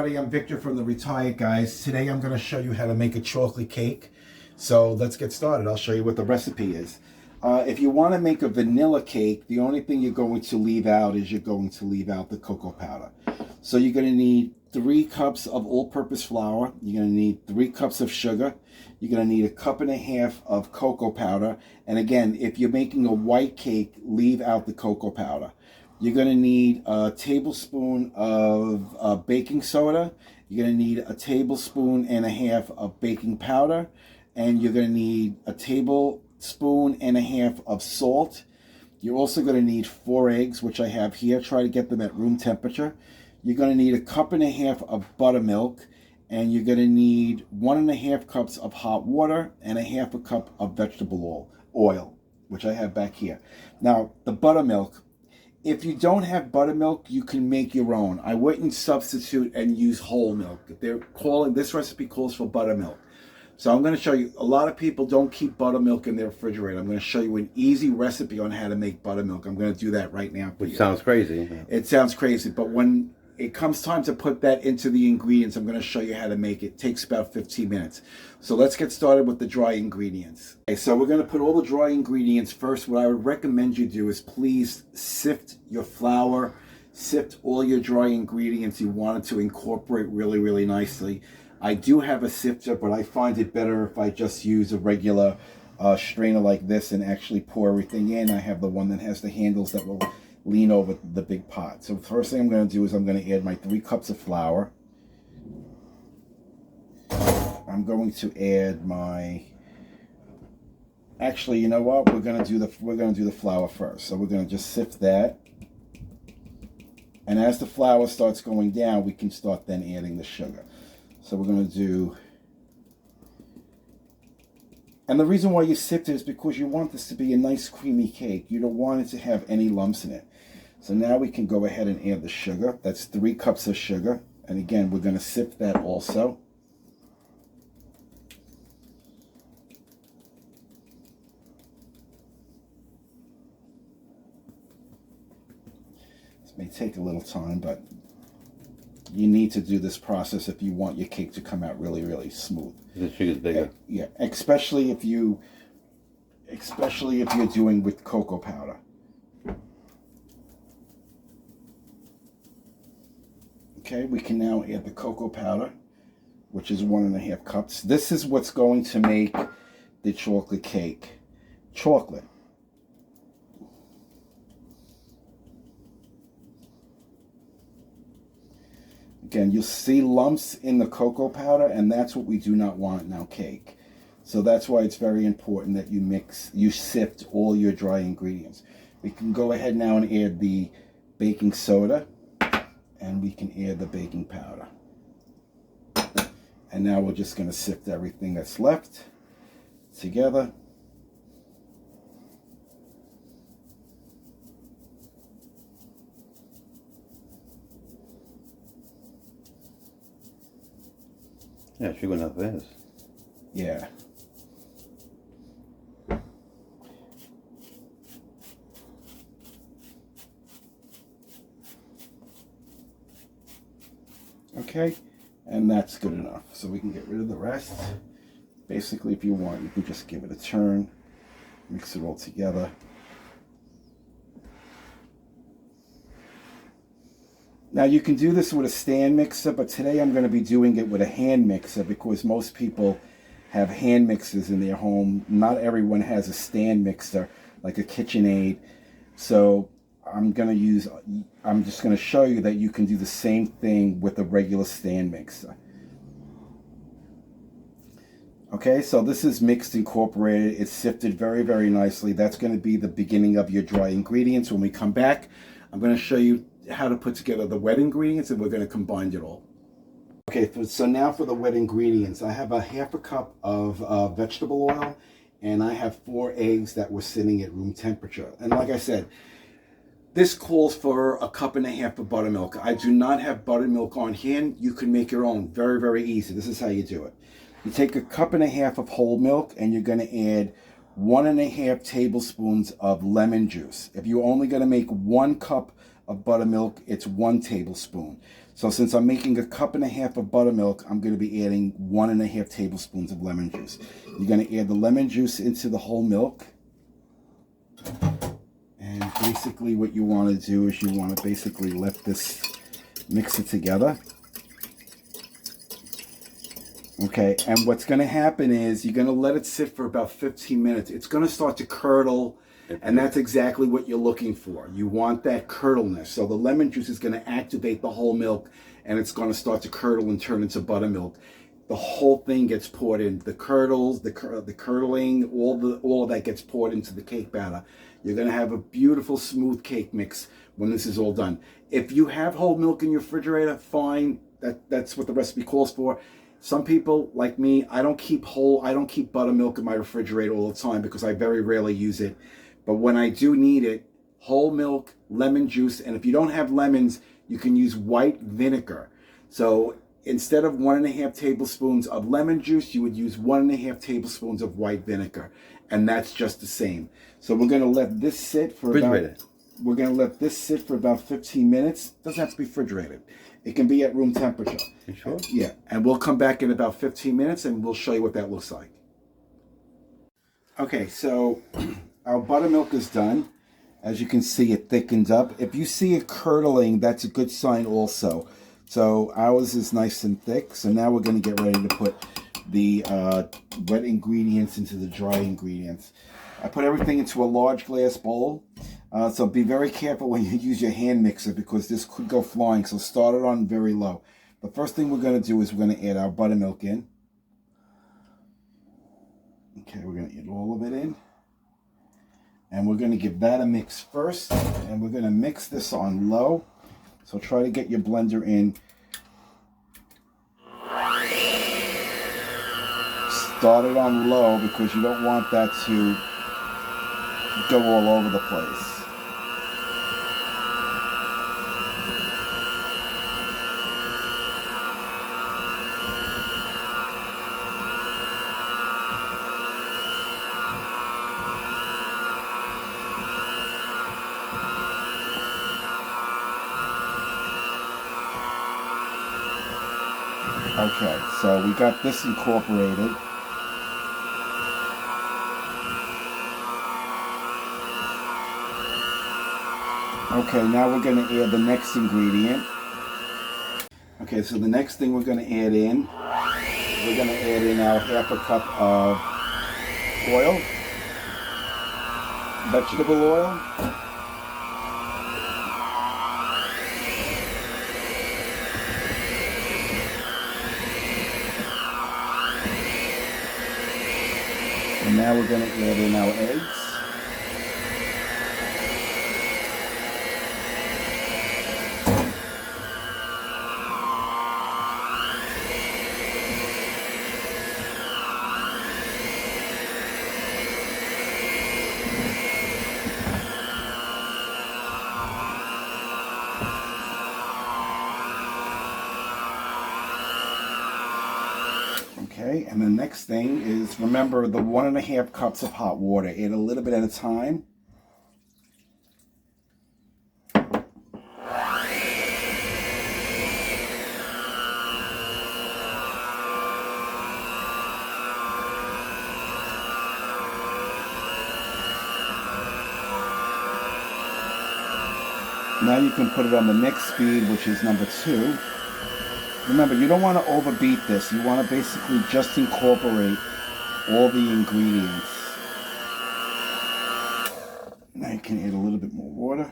everybody, I'm Victor from the Retired Guys. Today I'm going to show you how to make a chocolate cake. So let's get started. I'll show you what the recipe is. If you want to make a vanilla cake, the only thing you're going to leave out is you're going to leave out the cocoa powder. So you're going to need 3 cups of all-purpose flour. You're going to need 3 cups of sugar. You're going to need 1.5 cups of cocoa powder. And again, if you're making a white cake, leave out the cocoa powder. You're going to need a tablespoon of baking soda. You're going to need 1.5 tablespoons of baking powder. And you're going to need 1.5 tablespoons of salt. You're also going to need 4 eggs, which I have here. Try to get them at room temperature. You're going to need 1.5 cups of buttermilk. And you're going to need 1.5 cups of hot water and 1/2 cup of vegetable oil, which I have back here. Now, the buttermilk. If you don't have buttermilk, you can make your own. I wouldn't substitute and use whole milk. This recipe calls for buttermilk. So I'm going to show you, a lot of people don't keep buttermilk in their refrigerator. I'm going to show you an easy recipe on how to make buttermilk. I'm going to do that right now for you. Which sounds crazy. It sounds crazy, but when it comes time to put that into the ingredients, I'm going to show you how to make it. It takes about 15 minutes. So let's get started with the dry ingredients. Okay, so we're going to put all the dry ingredients first. What I would recommend you do is please sift your flour, sift all your dry ingredients you wanted to incorporate really, really nicely. I do have a sifter, but I find it better if I just use a regular strainer like this and actually pour everything in. I have the one that has the handles that will lean over the big pot. So the first thing I'm going to do is I'm going to add my 3 cups of flour. I'm going to add my, actually, you know what? We're going to do the flour first. So we're going to just sift that. And as the flour starts going down, we can start then adding the sugar. So we're going to do, and the reason why you sift it is because you want this to be a nice creamy cake. You don't want it to have any lumps in it. So now we can go ahead and add the sugar. That's 3 cups of sugar. And again, we're going to sift that also. This may take a little time, but you need to do this process if you want your cake to come out really, really smooth. The sugar's bigger. Yeah, especially if you're doing with cocoa powder. Okay, we can now add the cocoa powder, which is 1.5 cups. This is what's going to make the chocolate cake chocolate. Again, you'll see lumps in the cocoa powder, and that's what we do not want in our cake. So that's why it's very important that you sift all your dry ingredients. We can go ahead now and add the baking soda, and we can add the baking powder. And now we're just going to sift everything that's left together. Yeah, sugar enough this. Yeah. Okay, and that's good enough. So we can get rid of the rest. Basically, if you want, you can just give it a turn, mix it all together. Now you can do this with a stand mixer, but today I'm going to be doing it with a hand mixer because most people have hand mixers in their home. Not everyone has a stand mixer like a KitchenAid. So I'm just going to show you that you can do the same thing with a regular stand mixer. Okay, so this is mixed, incorporated. It's sifted very, very nicely. That's going to be the beginning of your dry ingredients. When we come back, I'm going to show you how to put together the wet ingredients, and we're going to combine it all. Okay, so now for the wet ingredients. I have 1/2 cup of vegetable oil, and I have 4 eggs that were sitting at room temperature. And like I said, this calls for 1.5 cups of buttermilk. I do not have buttermilk on hand. You can make your own. Very, very easy. This is how you do it. You take 1.5 cups of whole milk, and you're going to add 1.5 tablespoons of lemon juice. If you're only going to make 1 cup of buttermilk, it's 1 tablespoon. So since I'm making 1.5 cups of buttermilk, I'm going to be adding 1.5 tablespoons of lemon juice. You're going to add the lemon juice into the whole milk. And basically what you want to do is you want to basically let this mix it together. Okay, and what's going to happen is you're going to let it sit for about 15 minutes. It's going to start to curdle, and that's exactly what you're looking for. You want that curdleness. So the lemon juice is going to activate the whole milk, and it's going to start to curdle and turn into buttermilk. The whole thing gets poured in. The curdles, the curdling, all of that gets poured into the cake batter. You're going to have a beautiful, smooth cake mix when this is all done. If you have whole milk in your refrigerator, fine. That's what the recipe calls for. Some people, like me, I don't keep buttermilk in my refrigerator all the time because I very rarely use it. But when I do need it, whole milk, lemon juice, and if you don't have lemons, you can use white vinegar. So instead of 1.5 tablespoons of lemon juice, you would use 1.5 tablespoons of white vinegar. And that's just the same. So we're going to let this sit for about 15 minutes. Doesn't have to be refrigerated. It can be at room temperature. You sure? Yeah, and we'll come back in about 15 minutes and we'll show you what that looks like. Okay, so our buttermilk is done. As you can see, it thickened up. If you see it curdling, that's a good sign also. So ours is nice and thick. So now we're going to get ready to put the wet ingredients into the dry ingredients. I put everything into a large glass bowl. So be very careful when you use your hand mixer because this could go flying. So start it on very low. The first thing we're going to do is we're going to add our buttermilk in. Okay, we're going to add all of it in. And we're going to give that a mix first. And we're going to mix this on low. So try to get your blender in. Start it on low because you don't want that to go all over the place. Okay, so we got this incorporated. Okay, now we're going to add the next ingredient. Okay, so the next thing we're going to add in, we're going to add in our 1/2 cup of oil, vegetable oil. And now we're going to add in our eggs. Okay, and the next thing is, remember the 1.5 cups of hot water. Add a little bit at a time. Now you can put it on the next speed, which is number 2. Remember, you don't want to overbeat this. You want to basically just incorporate all the ingredients. Now you can add a little bit more water.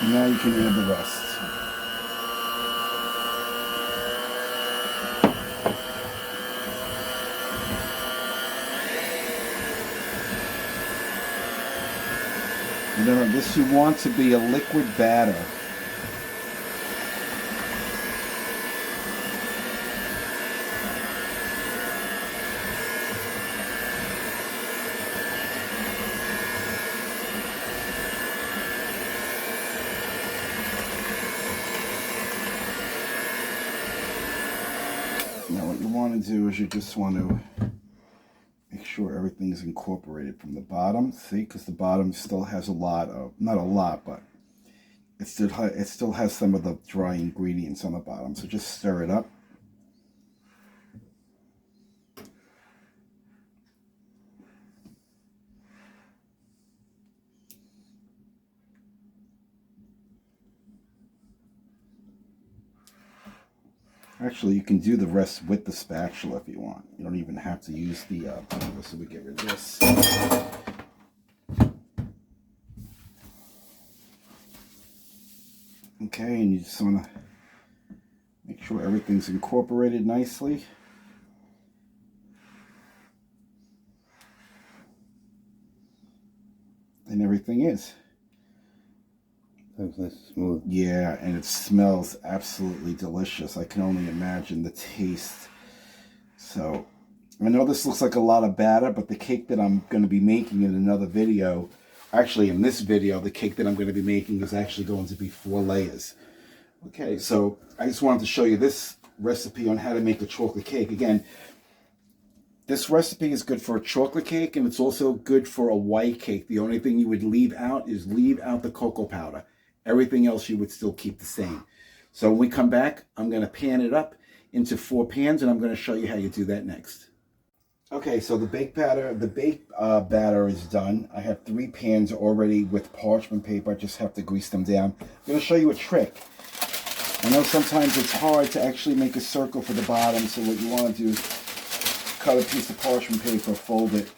Now you can add the rest. Remember, this you want to be a liquid batter. what you want to do is you just want to make sure everything's incorporated from the bottom. See, because the bottom still has a lot of, not a lot, but it still has some of the dry ingredients on the bottom. So just stir it up. Actually, you can do the rest with the spatula if you want. You don't even have to use the blender. So we get rid of this. Okay, and you just want to make sure everything's incorporated nicely. And everything is. Looks nice and smooth. Yeah, and it smells absolutely delicious. I can only imagine the taste. So, I know this looks like a lot of batter, but the cake that I'm going to be making in another video, actually in this video, the cake that I'm going to be making is actually going to be 4 layers. Okay, so I just wanted to show you this recipe on how to make a chocolate cake. Again, this recipe is good for a chocolate cake, and it's also good for a white cake. The only thing you would leave out is leave out the cocoa powder. Everything else you would still keep the same. So when we come back, I'm going to pan it up into 4 pans, and I'm going to show you how you do that next. Okay, so the baked batter is done. I have 3 pans already with parchment paper. I just have to grease them down. I'm going to show you a trick. I know sometimes it's hard to actually make a circle for the bottom, so what you want to do is cut a piece of parchment paper, fold it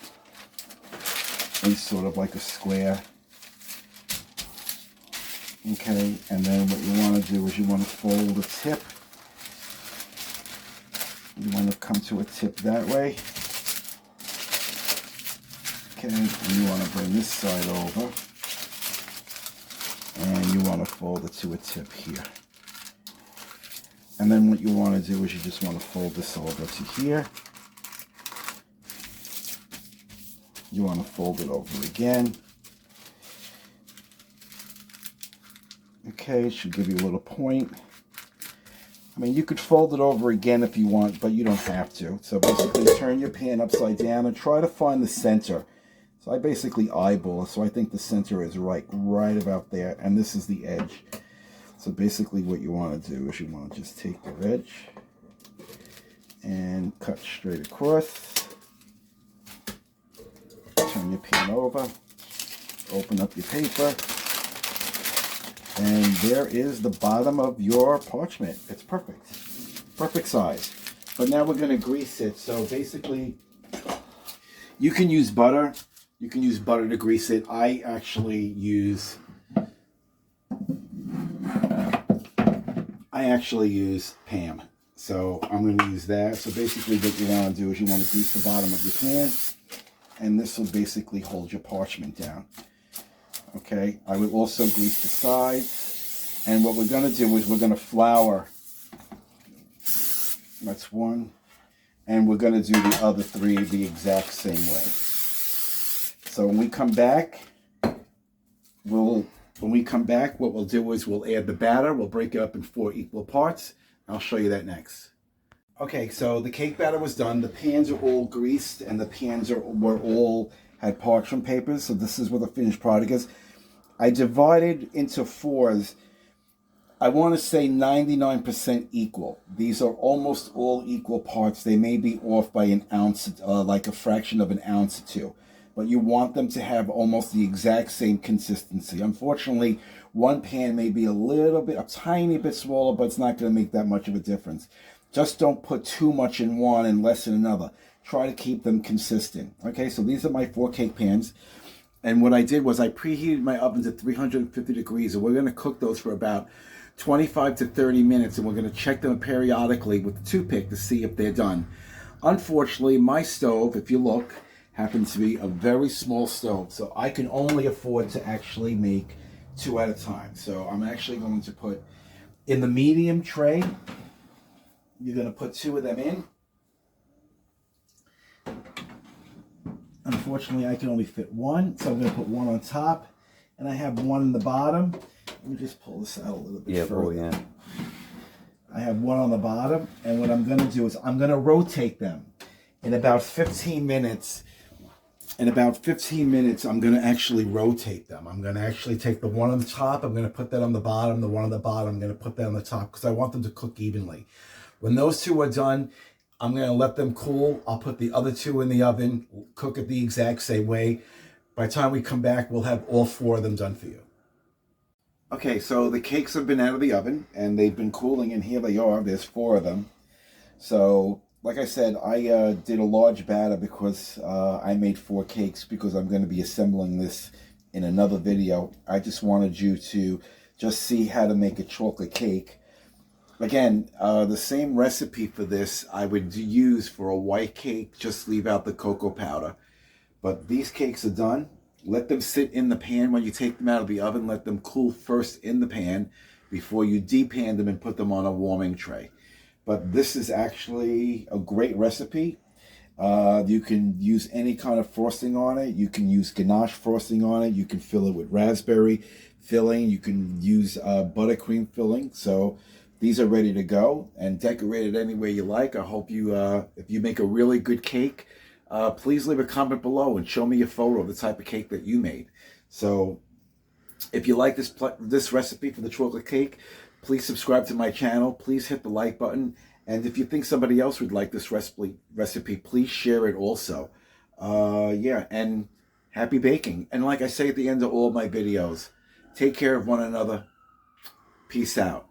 in sort of like a square. Okay, and then what you want to do is you want to fold the tip. You want to come to a tip that way. Okay, and you want to bring this side over. And you want to fold it to a tip here. And then what you want to do is you just want to fold this over to here. You want to fold it over again. Okay, it should give you a little point. I mean, you could fold it over again if you want, but you don't have to. So basically turn your pan upside down and try to find the center. So I basically eyeball it, so I think the center is right about there, and this is the edge. So basically what you want to do is you want to just take your edge and cut straight across. Turn your pan over, open up your paper, and there is the bottom of your parchment. It's perfect. Perfect size. But now we're going to grease it. So basically, you can use butter. You can use butter to grease it. I actually use Pam. So I'm going to use that. So basically what you want to do is you want to grease the bottom of your pan. And this will basically hold your parchment down. Okay, I will also grease the sides. And what we're going to do is we're going to flour. That's 1. And we're going to do the other 3 the exact same way. So when we come back, what we'll do is we'll add the batter. We'll break it up in 4 equal parts. I'll show you that next. Okay, so the cake batter was done. The pans are all greased, and the pans had parchment papers. So this is what the finished product is. I divided into 4s. I want to say 99% equal. These are almost all equal parts. They may be off by an ounce, like a fraction of an ounce or 2. But you want them to have almost the exact same consistency. Unfortunately, one pan may be a tiny bit smaller, but it's not going to make that much of a difference. Just don't put too much in one and less in another. Try to keep them consistent. Okay, so these are my 4 cake pans. And what I did was I preheated my oven to 350 degrees. And we're going to cook those for about 25 to 30 minutes. And we're going to check them periodically with the toothpick to see if they're done. Unfortunately, my stove, if you look, happens to be a very small stove. So I can only afford to actually make 2 at a time. So I'm actually going to put in the medium tray. You're going to put 2 of them in. Unfortunately, I can only fit 1, so I'm going to put 1 on top, and I have 1 in the bottom. Let me just pull this out a little bit further. Yeah. I I have one on the bottom, and what I'm going to do is I'm going to rotate them. In about 15 minutes, I'm going to actually rotate them. I'm going to actually take the one on the top, I'm going to put that on the bottom, the one on the bottom, I'm going to put that on the top because I want them to cook evenly. When those two are done, I'm going to let them cool. I'll put the other two in the oven, cook it the exact same way. By the time we come back, we'll have all 4 of them done for you. Okay, so the cakes have been out of the oven, and they've been cooling, and here they are. There's 4 of them. So, like I said, I did a large batter because I made 4 cakes because I'm going to be assembling this in another video. I just wanted you to just see how to make a chocolate cake. Again, the same recipe for this I would use for a white cake, just leave out the cocoa powder. But these cakes are done. Let them sit in the pan when you take them out of the oven. Let them cool first in the pan before you depan them and put them on a warming tray. But this is actually a great recipe. You can use any kind of frosting on it. You can use ganache frosting on it. You can fill it with raspberry filling. You can use buttercream filling. So these are ready to go and decorate it any way you like. I hope you, if you make a really good cake, please leave a comment below and show me a photo of the type of cake that you made. So if you like this recipe for the chocolate cake, please subscribe to my channel. Please hit the like button. And if you think somebody else would like this recipe, please share it also. Yeah, and happy baking. And like I say at the end of all my videos, take care of one another. Peace out.